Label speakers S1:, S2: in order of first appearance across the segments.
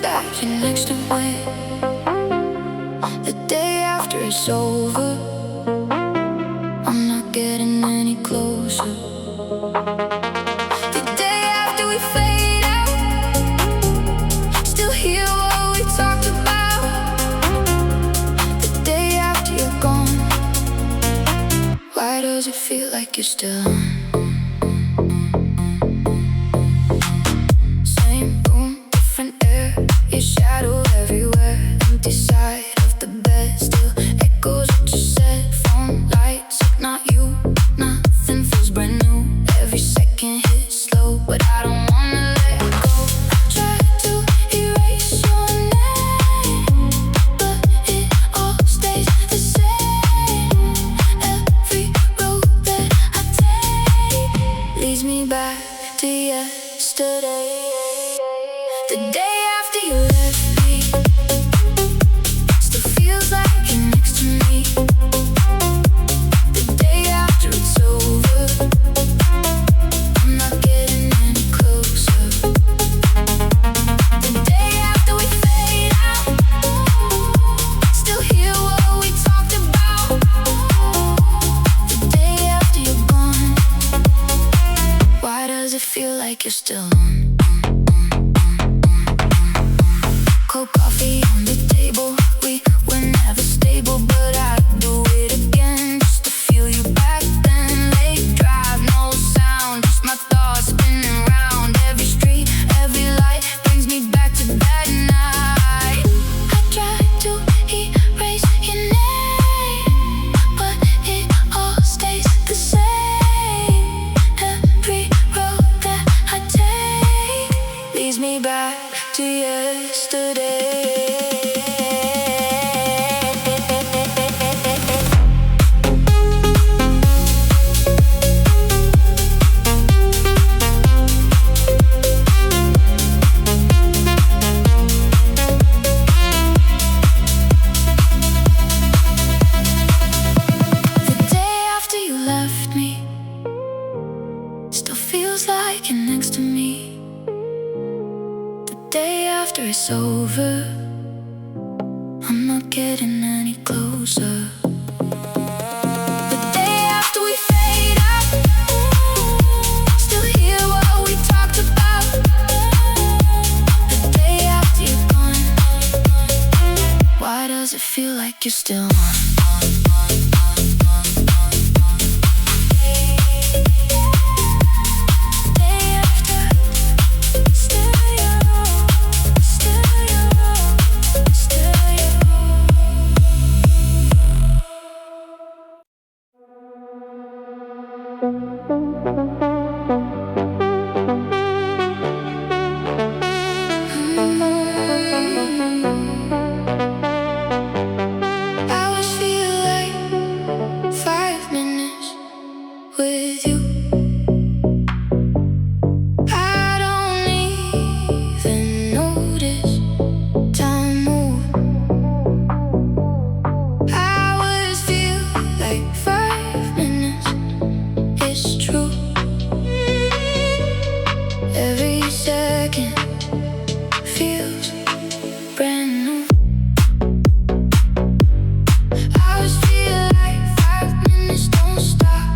S1: feels like you're next to me. The day after it's over, I'm not getting any closer. The day after we fade out, still hear what we talked about. The day after you're gone, why does it feel like you're still on? Same room, different air, your shadow everywhere. Empty side of the bed, still echoes what you said. Phone lights up, not you, nothing feels brand new. Every second hits slow, but I don't wanna let go. Try to erase your name, but it all stays the same. Every road that I take leads me back to yesterday. The day after you left me still feels like you're next to me. The day after it's over, I'm not getting any closer. The day after we fade out, still hear what we talked about. The day after you're gone, why does it feel like you're still on? Cold coffee on the table, we were never stable, but I'd do it again just to feel you back then. Late drive, no sound, just my thoughts spinning round. Every street, every light brings me back to that night. I tried to erase your name, but it all stays the same. Every road that I take leads me back to yesterday. The day after you left me still feels like you're next to me. The day after it's over, I'm not getting any closer. The day after we fade out, still hear what we talked about. The day after you're gone, why does it feel like you're still on? I always feel like 5 minutes with you. I don't even notice time move. I always feel like 5 minutes. It's true. Every second feels brand new. I always feel like 5 minutes don't stop.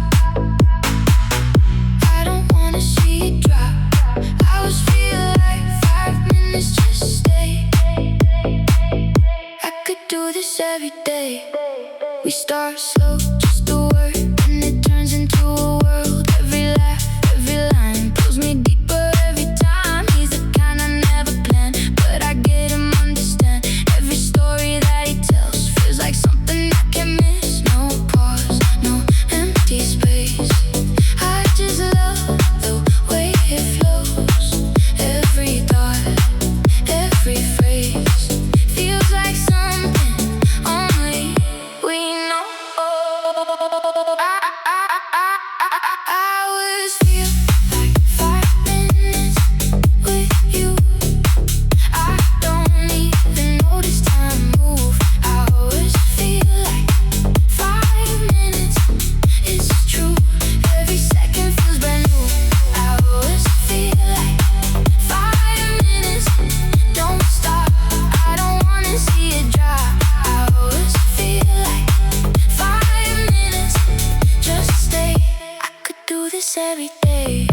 S1: this every day.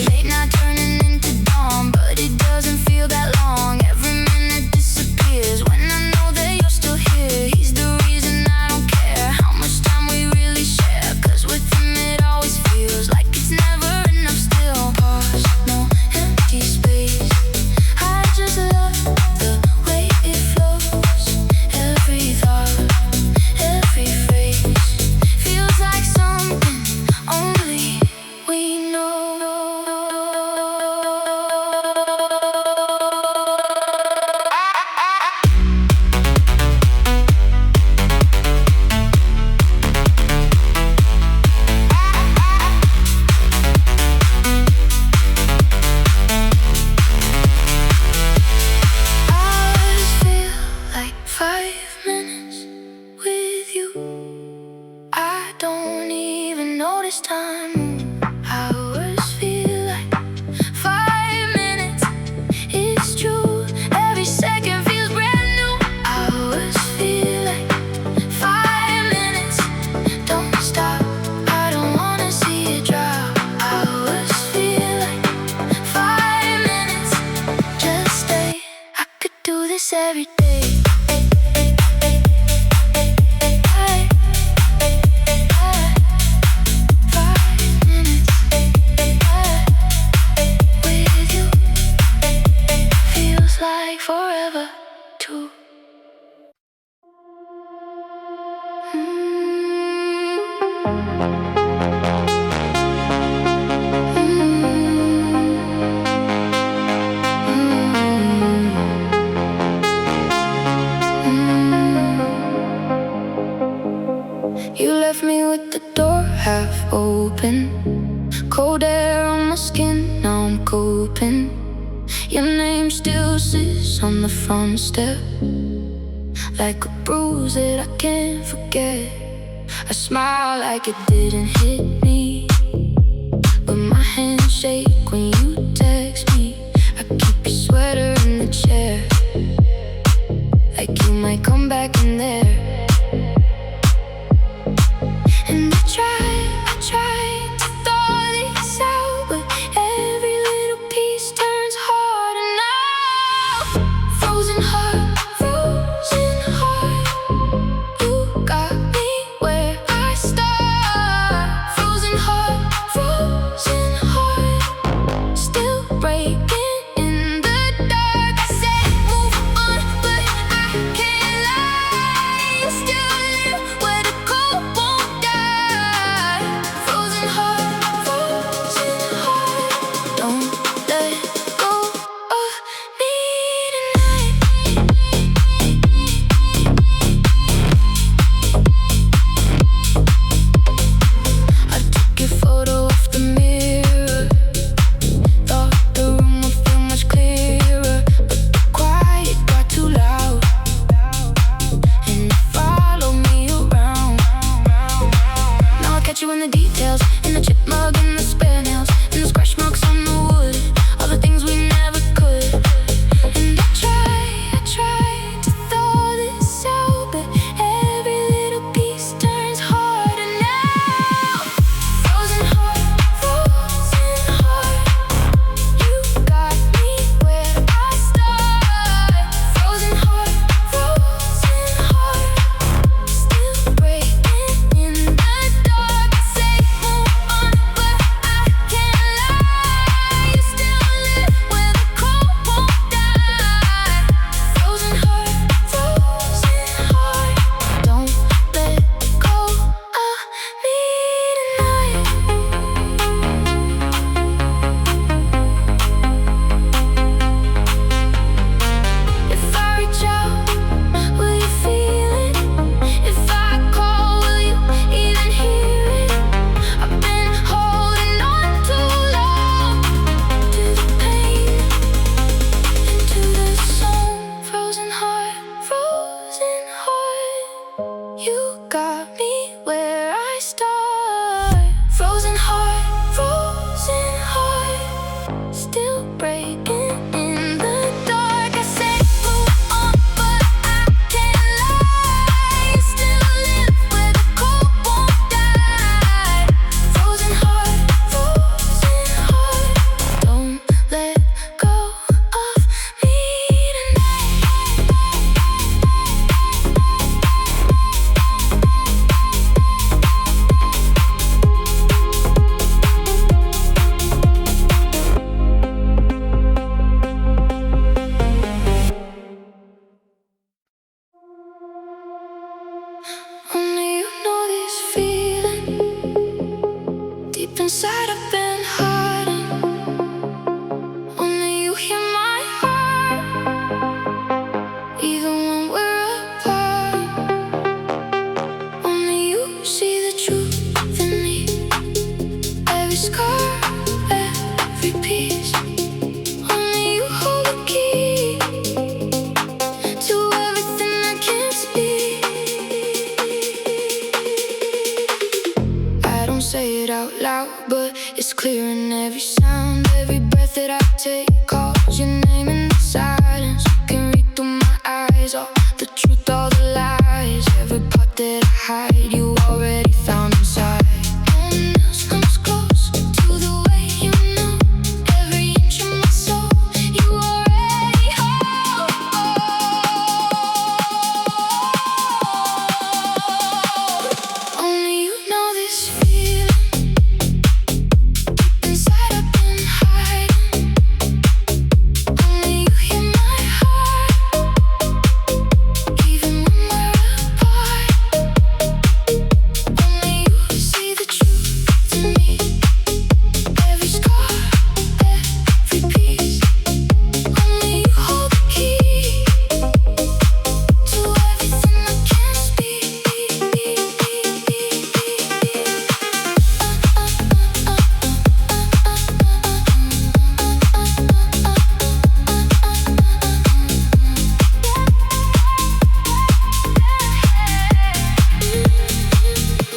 S1: Late night turning into dawn, but it doesn't feel that long. Every minute disappears when I know that you're still here. He's the reason I don't care how much time we really share, 'cause with him it always feels like it's never enough still. Pause, no empty space. I just love the way it flows. Every thought, every phrase feels like something only we know. I just feel like 5 minutes with you. I don't even notice time. Hours feel like 5 minutes. It's true. Every second feels brand new. Hours feel like 5 minutes. Don't stop. I don't wanna see it drop. Hours feel like 5 minutes. Just stay. I could do this every day. Like forever too. You left me with the door half open, cold air on my skin, now I'm coping. Your name still sits on the front step, like a bruise that I can't forget. I smile like it didn't hit me, but my hands shake when you text me. I keep your sweater in the chair, like you might come back in there. And I tried to thaw this out, but every little piece turns hard. And now, frozen heart, you got me where I start. Frozen heart, still breaking in the dark. I said move on, but I can't lie. out loud, but it's clear in every sound. Every breath that I take calls your name in the silence. You can read through my eyes, all the truth, all the lies. Every part that I hide, you already found inside. No one else comes close to the way you know. Every inch of my soul, you already hold. Only you know this feeling. Deep inside I've been hiding. Only you hear my heart, even when we're apart. Only you see the truth in me. Every scar, every piece. Only you hold the key to everything I can't speak.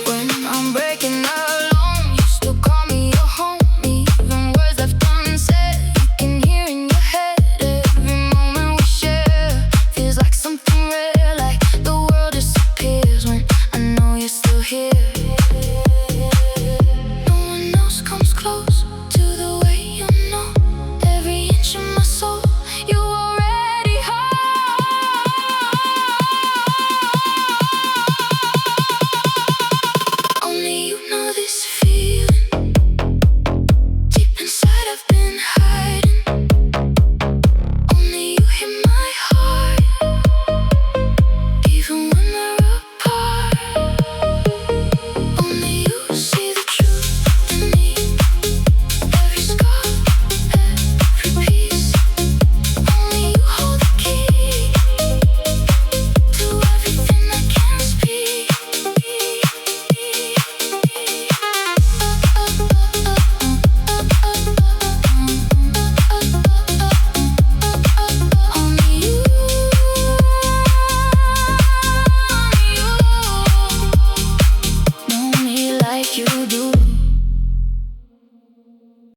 S1: When I'm breaking alone, you still call me your home. Even words left unsaid, you can hear in your head. Every moment we share feels like something rare, like the world disappears when I know you're still here.